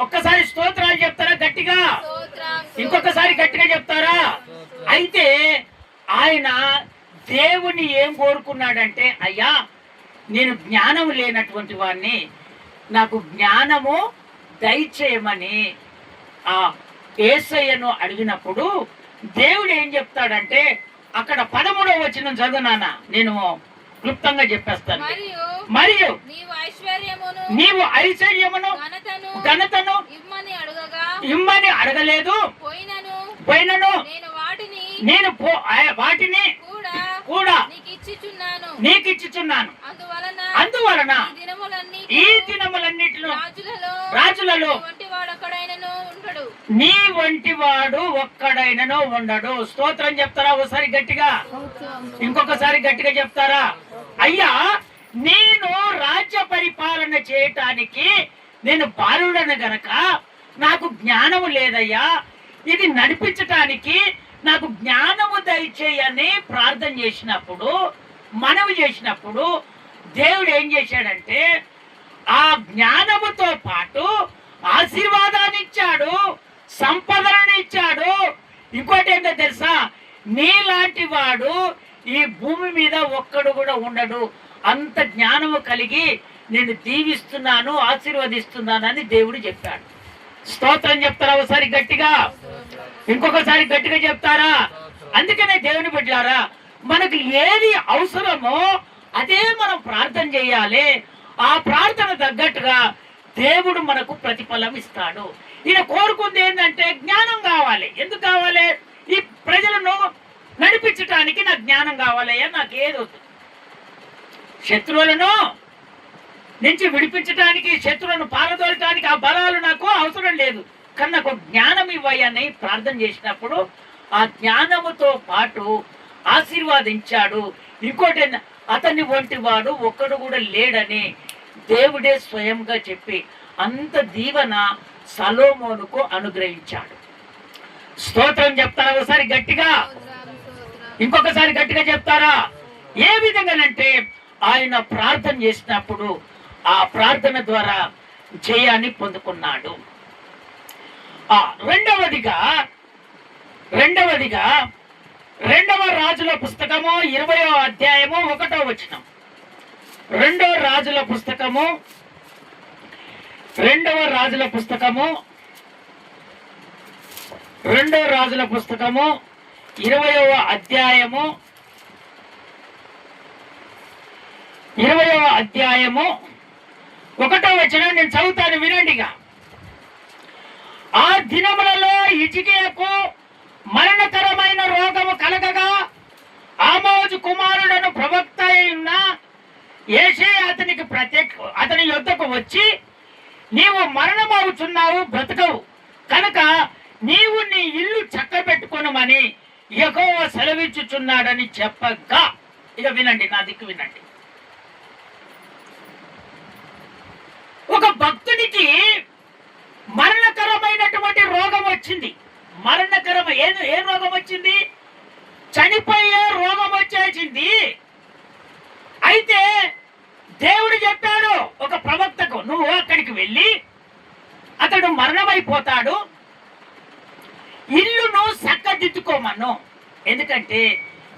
ఒక్కసారి స్తోత్రాలు చెప్తారా గట్టిగా? ఇంకొకసారి గట్టిగా చెప్తారా? అయితే ఆయన దేవుని ఏం కోరుకున్నాడంటే, అయ్యా నేను జ్ఞానం లేనటువంటి వాడిని, నాకు జ్ఞానము దయచేయమని ఆ యేసయ్యను అడిగినప్పుడు దేవుడు ఏం చెప్తాడంటే, అక్కడ 13వ వచనం చదువునానా, నేను క్లుప్తంగా చెప్పేస్తాను. మరియు నీవు ఐశ్వర్యమును ఘనతను ఇమ్మని అడగలేదు, పోయినను నేను వాటిని కూడా నీకు ఇచ్చిచున్నాను. అందువలన ఈ దినములన్నిటిలో రాజులలో నీ వంటి వాడు ఒక్కడైనను ఉండడు. స్తోత్రం చెప్తారా ఒకసారి గట్టిగా? ఇంకొకసారి గట్టిగా చెప్తారా? అయ్యా నేను రాజ్య పరిపాలన చేయటానికి నేను బాలుడను గనక నాకు జ్ఞానము లేదయ్యా, ఇది నడిపించటానికి నాకు జ్ఞానము దయచేయని ప్రార్థన చేసినప్పుడు, మనవి చేసినప్పుడు దేవుడు ఏం చేశాడంటే ఆ జ్ఞానముతో పాటు ఆశీర్వాదాన్ని ఇచ్చాడు, సంపదలను ఇచ్చాడు. ఇంకోటి ఏంటో తెలుసా, నీలాంటి వాడు ఈ భూమి మీద ఒక్కడు కూడా ఉండడు, అంత జ్ఞానము కలిగి నేను దీవిస్తున్నాను, ఆశీర్వదిస్తున్నానని దేవుడు చెప్పాడు. స్తోత్రం చెప్తారా ఒకసారి గట్టిగా? ఇంకొకసారి గట్టిగా చెప్తారా? అందుకనే దేవుని బిడ్డలారా, మనకు ఏది అవసరమో అదే మనం ప్రార్థన చేయాలి. ఆ ప్రార్థన తగ్గట్టుగా దేవుడు మనకు ప్రతిఫలం ఇస్తాడు. ఈయన కోరుకుంది ఏంటంటే జ్ఞానం కావాలి. ఎందుకు కావాలి? ఈ ప్రజలను నడిపించటానికి నాకు జ్ఞానం కావాలి. నాకు ఏది వద్దు, శత్రువులను నుంచి విడిపించడానికి, శత్రువులను పారదోలటానికి ఆ బలాలు నాకు అవసరం లేదు, కానీ నాకు జ్ఞానం ఇవ్వయని ప్రార్థన చేసినప్పుడు ఆ జ్ఞానముతో పాటు ఆశీర్వాదించాడు. ఇంకోటి, అతని వంటి వాడు ఒక్కడు కూడా లేడని దేవుడే స్వయంగా చెప్పి అంత దీవెన సలోమోనుకు అనుగ్రహించాడు. స్తోత్రం చెప్తారా ఒకసారి గట్టిగా? ఇంకొకసారి గట్టిగా చెప్తారా? ఏ విధంగానంటే ఆయన ప్రార్థన చేసినప్పుడు ఆ ప్రార్థన ద్వారా జయాన్ని పొందుకున్నాడు. రెండవదిగా 2వ రాజుల పుస్తకము 20వ అధ్యాయము 1వ వచనం. 2వ రాజుల పుస్తకము 2వ రాజుల పుస్తకము 20వ అధ్యాయము 1వ వచనం నేను చదువుతాను, వినండిగా. ఆ దినములలో హిజ్కియాకు మరణకరమైన రోగము కలగగా ఆమోజు కుమారుడను ప్రవక్త అయిన యేషయా అతని యొద్దకు వచ్చి, నీవు మరణమవుచున్నావు, బ్రతకవు, కనుక నీవు నీ ఇల్లు చక్కబెట్టుకొనమని యెహోవా సెలవిచ్చుచున్నాడని చెప్పగా. ఇక వినండి, నా దిక్కు వినండి. ఒక భక్తునికి మరణకరమైనటువంటి రోగం వచ్చింది. ఏ రోగం వచ్చింది? చనిపోయే రోగం వచ్చేసింది. అయితే దేవుడు చెప్పాడు ఒక ప్రవక్తకు, నువ్వు అక్కడికి వెళ్ళి అతడు మరణమైపోతాడు, ఇల్లును చక్కదిద్దుకోమను. ఎందుకంటే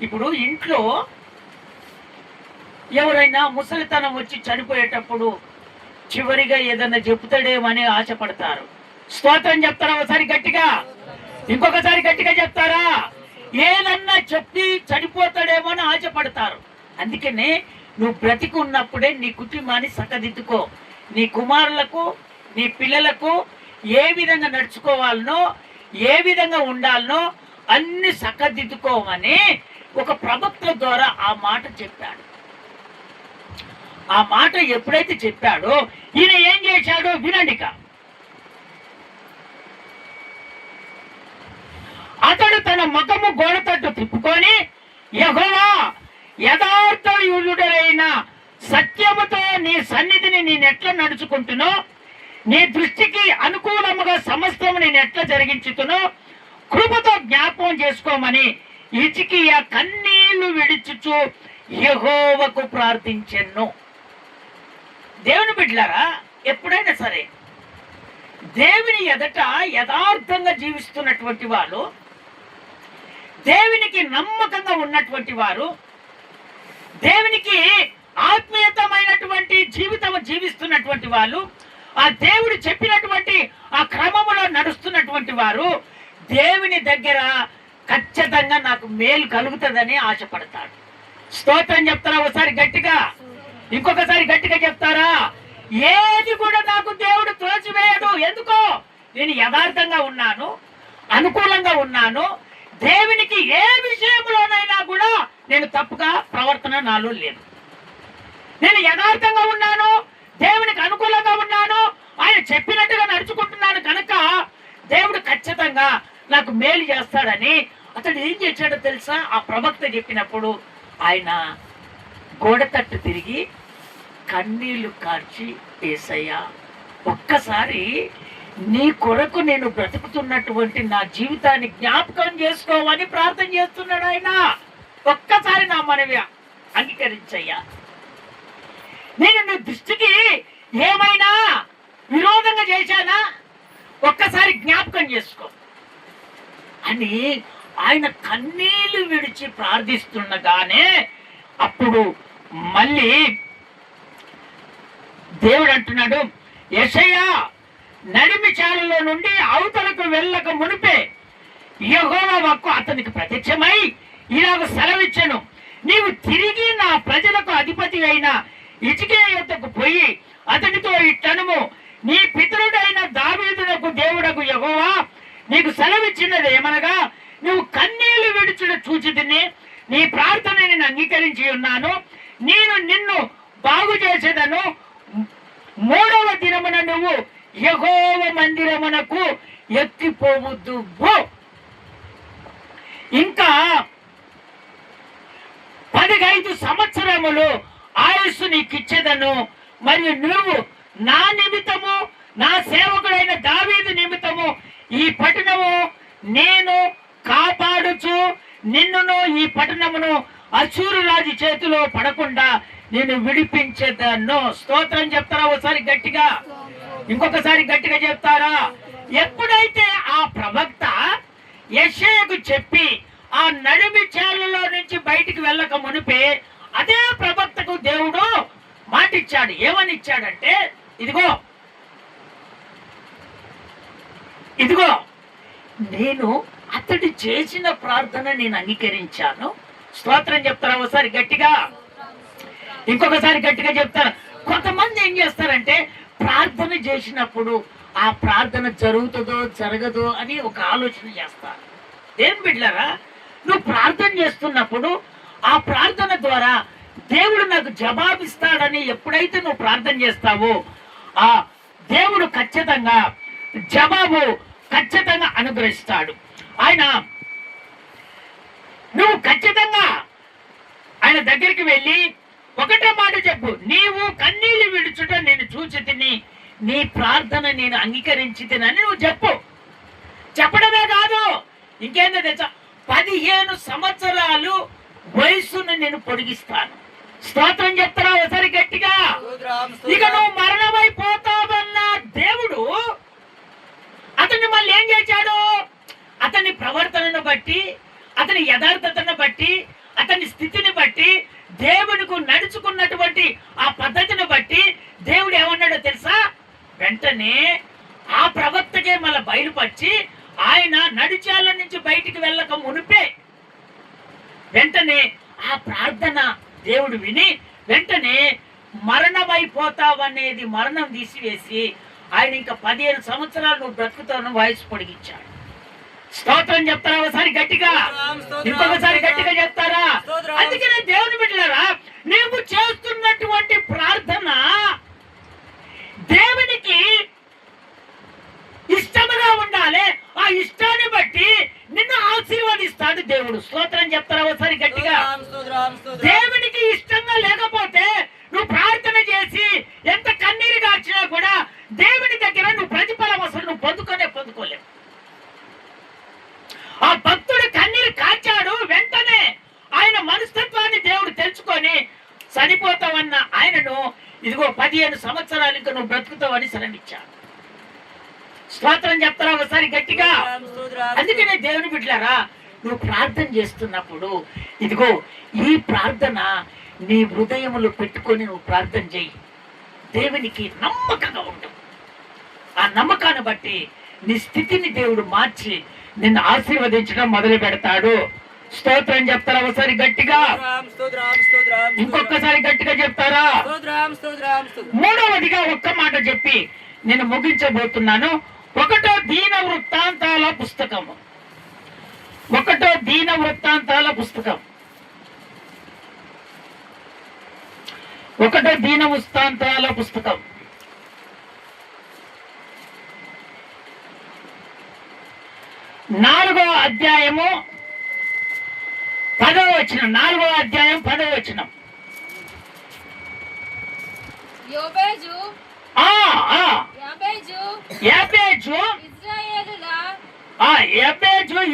ఇప్పుడు ఇంట్లో ఎవరైనా ముసలితనం వచ్చి చనిపోయేటప్పుడు చివరిగా ఏదన్నా చెప్తాడేమని ఆశపడతారు. స్తోత్రం చెప్తారా ఒకసారి గట్టిగా? ఇంకొకసారి గట్టిగా చెప్తారా? ఏదన్నా చెప్పి చనిపోతాడేమో అని ఆశపడతారు. అందుకనే నువ్వు బ్రతికి ఉన్నప్పుడే నీ కుటుంబాన్ని చక్కదిద్దుకో. నీ కుమారులకు, నీ పిల్లలకు ఏ విధంగా నడుచుకోవాలనో, ఏ విధంగా ఉండాలనో అన్ని చక్కదిద్దుకోమని ఒక ప్రవక్త ద్వారా ఆ మాట చెప్పాడు. ఆ మాట ఎప్పుడైతే చెప్పాడో ఈయన ఏం చేశాడో వినండిక. అతడు తన ముఖము గోడ తట్టు తిప్పుకొని, యెహోవా యథార్థయులుడైన సత్యముతో నీ సన్నిధిని నేనెట్లా నడుచుకుంటునో, నీ దృష్టికి అనుకూలముగా సమస్తము నేను ఎట్లా జరిగించుతునో కృపతో జ్ఞాపకం చేసుకోమని హిజ్కియా కన్నీళ్లు విడిచుచు యెహోవాకు ప్రార్థించెను. దేవుని బిడ్డలారా, ఎప్పుడైనా సరే దేవుని ఎదుట యథార్థంగా జీవిస్తున్నటువంటి వారు, దేవునికి నమ్మకంగా ఉన్నటువంటి వారు, దేవునికి ఆత్మీయతమైనటువంటి జీవితం జీవిస్తున్నటువంటి వాళ్ళు, ఆ దేవుడు చెప్పినటువంటి ఆ క్రమములో నడుస్తున్నటువంటి వారు దేవుని దగ్గర ఖచ్చితంగా నాకు మేలు కలుగుతుందని ఆశపడతాడు. స్తోత్రం చెప్తారా ఒకసారి గట్టిగా? ఇంకొకసారి గట్టిగా చెప్తారా? ఏది కూడా నాకు దేవుడు త్రోసివేయడు. ఎందుకో నేను యథార్థంగా ఉన్నాను, అనుకూలంగా ఉన్నాను. దేవునికి ఏ విషయంలోనైనా కూడా నేను తప్పుగా ప్రవర్తన నాలో లేదు. నేను యథార్థంగా ఉన్నాను, దేవునికి అనుకూలంగా ఉన్నాను, ఆయన చెప్పినట్టుగా నడుచుకుంటున్నాను కనుక దేవుడు ఖచ్చితంగా నాకు మేలు చేస్తాడని అతడు ఏం చేశాడో తెలుసా? ఆ ప్రవక్త చెప్పినప్పుడు ఆయన గోడ తట్టు తిరిగి కన్నీళ్లు కార్చి, యేసయ్యా ఒక్కసారి నీ కొరకు నేను బ్రతుకుతున్నటువంటి నా జీవితాన్ని జ్ఞాపకం చేసుకోమని ప్రార్థన చేస్తున్నాడు ఆయన. ఒక్కసారి నా మనవి అంగీకరించయ్యా. నేను నీ దృష్టికి ఏమైనా విరోధంగా చేశానా? ఒక్కసారి జ్ఞాపకం చేసుకో అని ఆయన కన్నీళ్లు విడిచి ప్రార్థిస్తుండగానే అప్పుడు మళ్ళీ దేవుడు అంటున్నాడు, యెషయా నడిమి చాలలో నుండి అవతలకు వెళ్ళక మునిపే యెహోవా వాక్కు అతనికి ప్రత్యక్షమై ఇలాగ సెలవిచ్చెను, నీవు తిరిగి నా ప్రజలకు అధిపతి అయిన హిజ్కియా యొద్దకు పోయి అతనితో ఇట్టనుము, నీ పితరుడైన దావీదునకు దేవుడకు యెహోవా నీకు సెలవిచ్చినది ఏమనగా, నువ్వు కన్నీళ్లు విడుచుడు చూచితిని, నీ ప్రార్థన నేను అంగీకరించి ఉన్నాను, నేను నిన్ను బాగు చేసేదను, మూడవ దినమున నువ్వు యెహోవా మందిరమునకు ఎత్తిపోవద్దు. ఇంకా 15 సంవత్సరములు ఆయుస్సు నీకు ఇచ్చేదను, మరియు నువ్వు నా నిమిత్తము నా సేవకుడైన దావీదు నిమిత్తము ఈ పట్టణము నేను కాపాడుచు నిన్నును ఈ పట్టణమును అశ్షూరు రాజు చేతిలో పడకుండా నేను విడిపించేదను. స్తోత్రం చెప్తారా ఒకసారి గట్టిగా? ఇంకొకసారి గట్టిగా చెప్తారా? ఎప్పుడైతే ఆ ప్రవక్త యెషయాకు చెప్పి ఆ నడిమి చేలలో నుంచి బయటికి వెళ్ళక మునిపే అదే ప్రవక్తకు దేవుడు మాటిచ్చాడు. ఏమని ఇచ్చాడంటే, ఇదిగో ఇదిగో నేను అతడు చేసిన ప్రార్థన నేను అంగీకరించాను. స్తోత్రం చెప్తారా ఒకసారి గట్టిగా? ఇంకొకసారి గట్టిగా చెప్తారు. కొంతమంది ఏం చేస్తారంటే ప్రార్థన చేసినప్పుడు ఆ ప్రార్థన జరుగుతుందో జరగదో అని ఒక ఆలోచన చేస్తారు. ఏం బిడ్డలారా, నువ్వు ప్రార్థన చేస్తున్నప్పుడు ఆ ప్రార్థన ద్వారా దేవుడు నాకు జవాబిస్తాడని ఎప్పుడైతే నువ్వు ప్రార్థన చేస్తావో ఆ దేవుడు ఖచ్చితంగా జవాబు ఖచ్చితంగా అనుగ్రహిస్తాడు. ఆయన నువ్వు ఖచ్చితంగా ఆయన దగ్గరికి వెళ్ళి ఒకటే మాట చెప్పు, నీవు కన్నీళ్లు విడుచుట నేను చూచి తిని నీ ప్రార్థన నేను అంగీకరించి తినని నువ్వు చెప్పు. చెప్పడమే కాదు, ఇంకేందో తెలుసా, 15 సంవత్సరాలు వయస్సును నేను పొడిగిస్తాను. స్తోత్రం చెప్తారా ఒకసారి గట్టిగా? ఇక నువ్వు మరణమైపోతావన్న దేవుడు అతన్ని మళ్ళీ ఏం చేశాడు? అతని ప్రవర్తనను బట్టి, అతని యథార్థతను బట్టి, అతని స్థితిని బట్టి, దేవునికి నడుచుకున్నటువంటి ఆ పద్ధతిని బట్టి దేవుడు ఏమన్నాడో తెలుసా? వెంటనే ఆ ప్రవక్తకే మళ్ళీ బయలుపరిచి ఆయన నడిచాల నుంచి బయటికి వెళ్ళక మునిపే వెంటనే ఆ ప్రార్థన దేవుడు విని వెంటనే మరణమైపోతావనేది మరణం తీసివేసి ఆయన ఇంకా 15 సంవత్సరాలు నువ్వు బ్రతుకుతాను వయసు పొడిగించాడు. స్తోత్రం చెప్తారా ఒకసారి గట్టిగా? ఇంకొకసారి గట్టిగా చెప్తారా? అందుకనే దేవుని బిడ్డలారా, నీవు చేస్తున్నటువంటి ప్రార్థన దేవునికి ఇష్టముగా ఉండాలి. ఆ ఇష్టాన్ని బట్టి నిన్ను ఆశీర్వదిస్తాడు దేవుడు. స్తోత్రం చెప్తారా ఒకసారి గట్టిగా? దేవునికి ఇష్టంగా లేకపోతే నువ్వు ప్రార్థన చేసి ఎంత కన్నీరు గార్చినా కూడా దేవుని దగ్గర నువ్వు ప్రతిఫలం అసలు నువ్వు పొందుకోలేవు. ఆ భక్తుడు కన్నీరు కార్చాడు, వెంటనే ఆయన మనస్తత్వాన్ని దేవుడు తెలుసుకొని చనిపోతావన్న ఆయనను ఇదిగో 15 సంవత్సరాలు ఇంకా నువ్వు బ్రతుకుతావని సెలవిచ్చాడు. స్తోత్రం చెప్తారా ఒకసారి గట్టిగా? అందుకనే దేవుని బిడ్డలారా, నువ్వు ప్రార్థన చేస్తున్నప్పుడు ఇదిగో ఈ ప్రార్థన నీ హృదయములో పెట్టుకొని నువ్వు ప్రార్థన చేయి. దేవునికి నమ్మకంగా ఉండు. ఆ నమ్మకాన్ని బట్టి నీ స్థితిని దేవుడు మార్చి నిన్ను ఆశీర్వదించడం మొదలు పెడతాడు. స్తోత్రం చెప్తారా ఒకసారి గట్టిగా? ఇంకొకసారి గట్టిగా చెప్తారా? మూడవదిగా ఒక్క మాట చెప్పి నేను ముగించబోతున్నాను. ఒకటో దీన వృత్తాంతాల పుస్తకము. ఒకటో దీన వృత్తాంతాల పుస్తకం. ఒకటో దీన వృత్తాంతాల పుస్తకం 4వ అధ్యాయము 10వ వచనం. 4వ అధ్యాయం 10వ వచనం.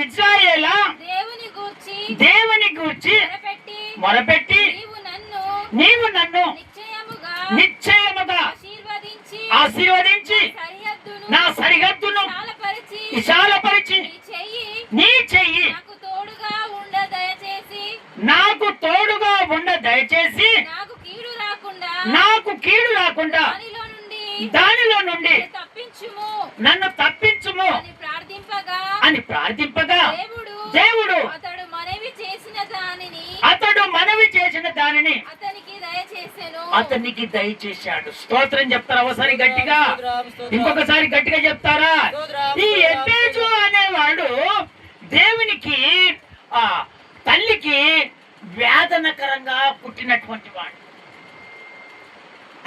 ఇజ్రాయేలా దేవుని గూర్చి మొరపెట్టి నీవు నన్ను నిశ్చయముగా ఆశీర్వదించి నా సరిహద్దును విశాలపరిచి నీ చెయ్యి నాకు తోడుగా ఉండ దయచేసి నాకు కీడు రాకుండా దానిలో నుండి నన్ను తప్పించుము అని ప్రార్థింపగా దేవుడు అతడు మనవి చేసిన దానిని అతనికి దయచేశాడు. స్తోత్రం చెప్తారా ఒకసారి గట్టిగా? ఇంకొకసారి గట్టిగా చెప్తారా? ఈ ఎబ్బేజు అనేవాడు దేవునికి తల్లికి వేదనకరంగా పుట్టినటువంటి వాడు.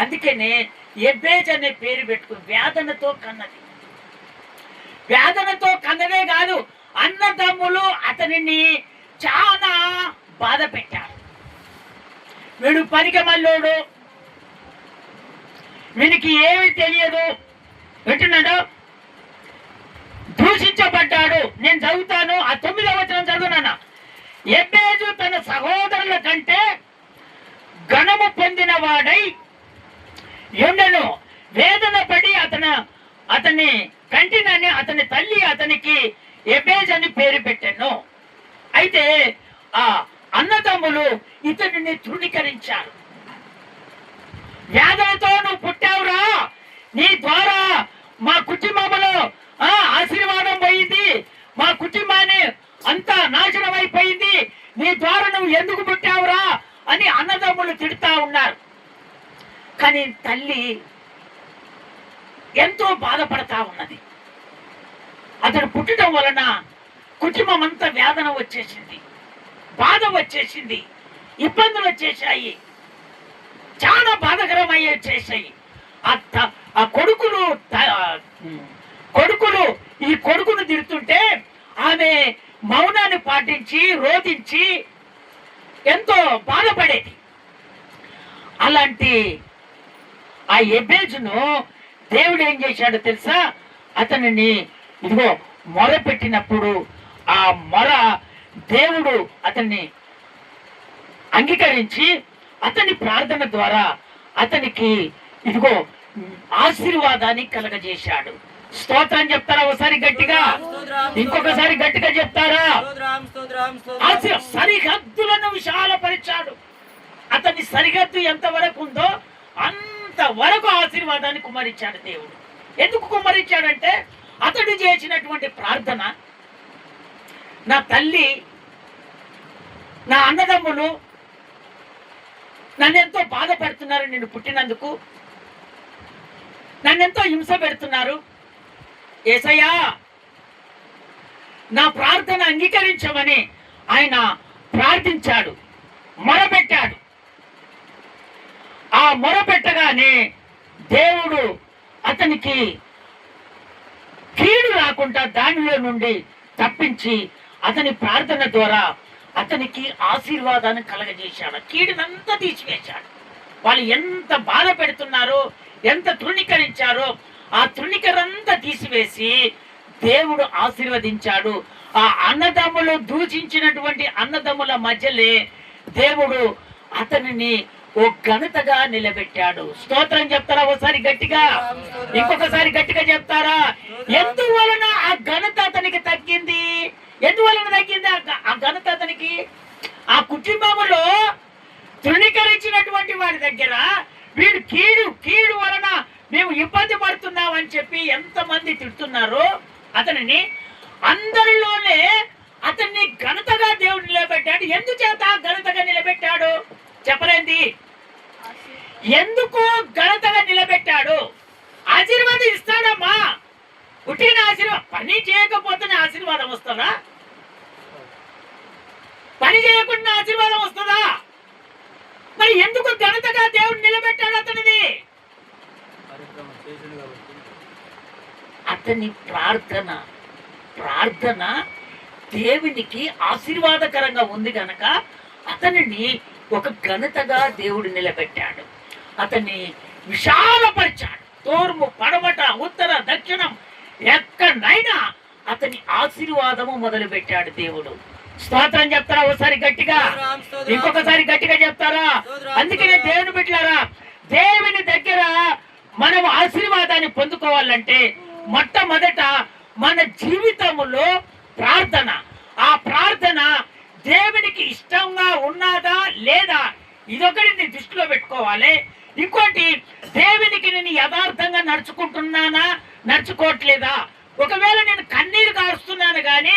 అందుకనే ఎబ్బేజ్ అనే పేరు పెట్టుకుని వేదనతో కన్నది. వేదనతో కన్నదే కాదు, అన్నదమ్ములు అతనిని చాలా బాధ పెట్టారు. వీడు పనికిమల్లోడు, వీనికి ఏమి తెలియదు, వింటున్నాడు, దూషించబడ్డాడు. నేను చదువుతాను, ఆ 9వ వచనం చదువునాను. ఎబ్బేజు తన సహోదరుల కంటే ఘనము పొందిన వాడై ఉండెను. వేదన పడి అతని కంటినని అతని తల్లి అతనికి ఎబ్బేజ్ అని పేరు పెట్టాను. అయితే ఆ అన్నదమ్ములు ఇతనిని తృణీకరించారు. వేదనతో నువ్వు పుట్టావురా, నీ ద్వారా మా కుటుంబంలో ఆశీర్వాదం పోయింది, మా కుటుంబాన్ని అంతా నాశనం అయిపోయింది, నీ ద్వారా నువ్వు ఎందుకు పుట్టావురా అని అన్నదమ్ములు తిడుతా ఉన్నారు. కానీ తల్లి ఎంతో బాధపడతా ఉన్నది. అతను పుట్టడం వలన కుటుంబం అంతా వేదన వచ్చేసింది, బాధ వచ్చేసింది, ఇబ్బందులు వచ్చేసాయి, చాలా బాధకరమయ్యే వచ్చేసాయి. ఆ కొడుకులు ఈ కొడుకును తిడుతుంటే ఆమె మౌనాన్ని పాటించి రోధించి ఎంతో బాధపడేది. అలాంటి ఆ ఎబ్బేజును దేవుడు ఏం చేశాడో తెలుసా? అతనిని ఇదిగో మొర పెట్టినప్పుడు ఆ మొర దేవుడు అతన్ని అంగీకరించి అతని ప్రార్థన ద్వారా అతనికి ఇదిగో ఆశీర్వాదాన్ని కలగజేశాడు. స్తోత్రం చెప్తారా ఒకసారి గట్టిగా? ఇంకొకసారి గట్టిగా చెప్తారా? సరిహద్దులను విశాలపరిచాడు. అతని సరిహద్దు ఎంత వరకు ఉందో అంతవరకు ఆశీర్వాదాన్ని కుమ్మరించాడు దేవుడు. ఎందుకు కుమ్మరించాడంటే అతడు చేసినటువంటి ప్రార్థన, నా తల్లి నా అన్నదమ్ములు నన్నెంతో బాధపడుతున్నారు, నేను పుట్టినందుకు నన్నెంతో హింస పెడుతున్నారు, యేసయ్యా నా ప్రార్థన అంగీకరించమని ఆయన ప్రార్థించాడు, మొరపెట్టాడు. ఆ మొరపెట్టగానే దేవుడు అతనికి కీడు రాకుండా దానిలో నుండి తప్పించి అతని ప్రార్థన ద్వారా అతనికి ఆశీర్వాదాన్ని కలగజేశాడు. కీడునంతా తీసివేశాడు. వాళ్ళు ఎంత బాధ పెడుతున్నారో, ఎంత తృణీకరించారో ఆ తృణీకరంతా తీసివేసి దేవుడు ఆశీర్వదించాడు. ఆ అన్నదమ్ములు దూషించినటువంటి అన్నదమ్ముల మధ్యలే దేవుడు అతనిని ఓ ఘనతగా నిలబెట్టాడు. స్తోత్రం చెప్తారా ఒకసారి గట్టిగా? ఇంకొకసారి గట్టిగా చెప్తారా? ఎందువలన ఆ ఘనత అతనికి తగ్గింది? ఎందువలన తగ్గింది ఆ ఘనత అతనికి? ఆ కుటుంబములో తృణీకరించినటువంటి వారి దగ్గర వీడు కీడు వలన మేము ఇబ్బంది పడుతున్నాం అని చెప్పి ఎంతమంది తిడుతున్నారో అతనిని, అందరిలోనే అతన్ని ఘనతగా దేవుడు నిలబెట్టాడు. ఎందుచేత ఘనతగా నిలబెట్టాడు చెప్పలేంది? ఎందుకు ఘనతగా నిలబెట్టాడు? ఆశీర్వాదం ఇస్తాడమ్మా, పుట్టిన ఆశీర్వాదం. పని చేయకపోతేనే ఆశీర్వాదం వస్తుందా? పని చేయకుండా ఆశీర్వాదం వస్తుందా? మరి ఎందుకు ఘనతగా దేవుడు నిలబెట్టాడు అతనిని? అతని ప్రార్థన దేవునికి ఆశీర్వాదకరంగా ఉంది గనక అతనిని ఒక ఘనతగా దేవుడు నిలబెట్టాడు. అతన్ని విశాలపరిచాడు. తూర్పు, పడమట, ఉత్తర, దక్షిణం ఎక్కడైనా అతని ఆశీర్వాదము మొదలు పెట్టాడు దేవుడు. స్తోత్రం చెప్తారా ఒకసారి గట్టిగా? ఇంకొకసారి గట్టిగా చెప్తారా? అందుకనే దేవుని బిడ్డలారా, దేవుని దగ్గర మనం ఆశీర్వాదాన్ని పొందుకోవాలంటే మొట్టమొదట మన జీవితంలో ప్రార్థన. ఆ ప్రార్థన దేవునికి ఇష్టంగా ఉన్నదా లేదా, ఇదొకటి దృష్టిలో పెట్టుకోవాలి. ఇంకోటి, దేవునికి నేను యథార్థంగా నడుచుకుంటున్నానా, నడుచుకోవట్లేదా? ఒకవేళ నేను కన్నీరు కారుస్తున్నాను కానీ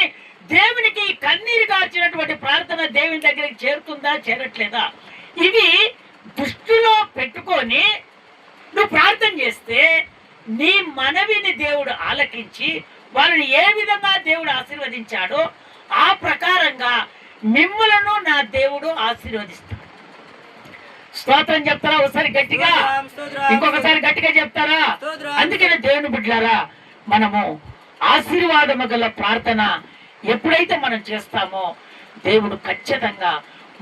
దేవునికి కన్నీరు కార్చినటువంటి ప్రార్థన దేవుని దగ్గరికి చేరుతుందా, చేరట్లేదా? ఇవి దృష్టిలో పెట్టుకొని నువ్వు ప్రార్థన చేస్తే నీ మనవిని దేవుడు ఆలకించి వాళ్ళని ఏ విధంగా దేవుడు ఆశీర్వదించాడో ఆ ప్రకారంగా మిమ్మలను నా దేవుడు ఆశీర్వదిస్తాడు. స్తోత్రం చెప్తారా ఒకసారి గట్టిగా? ఇంకొకసారి గట్టిగా చెప్తారా? అందుకనే దేవుని బిడ్డలారా, మనము ఆశీర్వాదము గల ప్రార్థన ఎప్పుడైతే మనం చేస్తామో దేవుడు ఖచ్చితంగా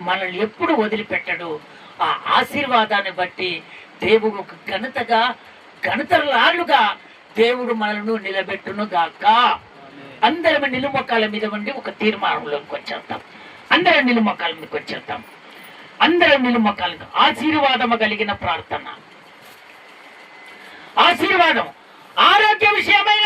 మనల్ని ఎప్పుడు వదిలిపెట్టడు. ఆ ఆశీర్వాదాన్ని బట్టి దేవుడు ఒక ఘనతలాలుగా దేవుడు మనల్ని నిలబెట్టును గాక. అందరం నిలుమొక్కాల మీద ఉండి ఒక తీర్మానంలోకి వచ్చేద్దాం. అందరం నిలుమొక్కాల మీదకి వచ్చేద్దాం. అందరం నిలుమొక్కాల మీద ఆశీర్వాదము కలిగిన ప్రార్థన. ఆశీర్వాదం ఆరోగ్య విషయమైన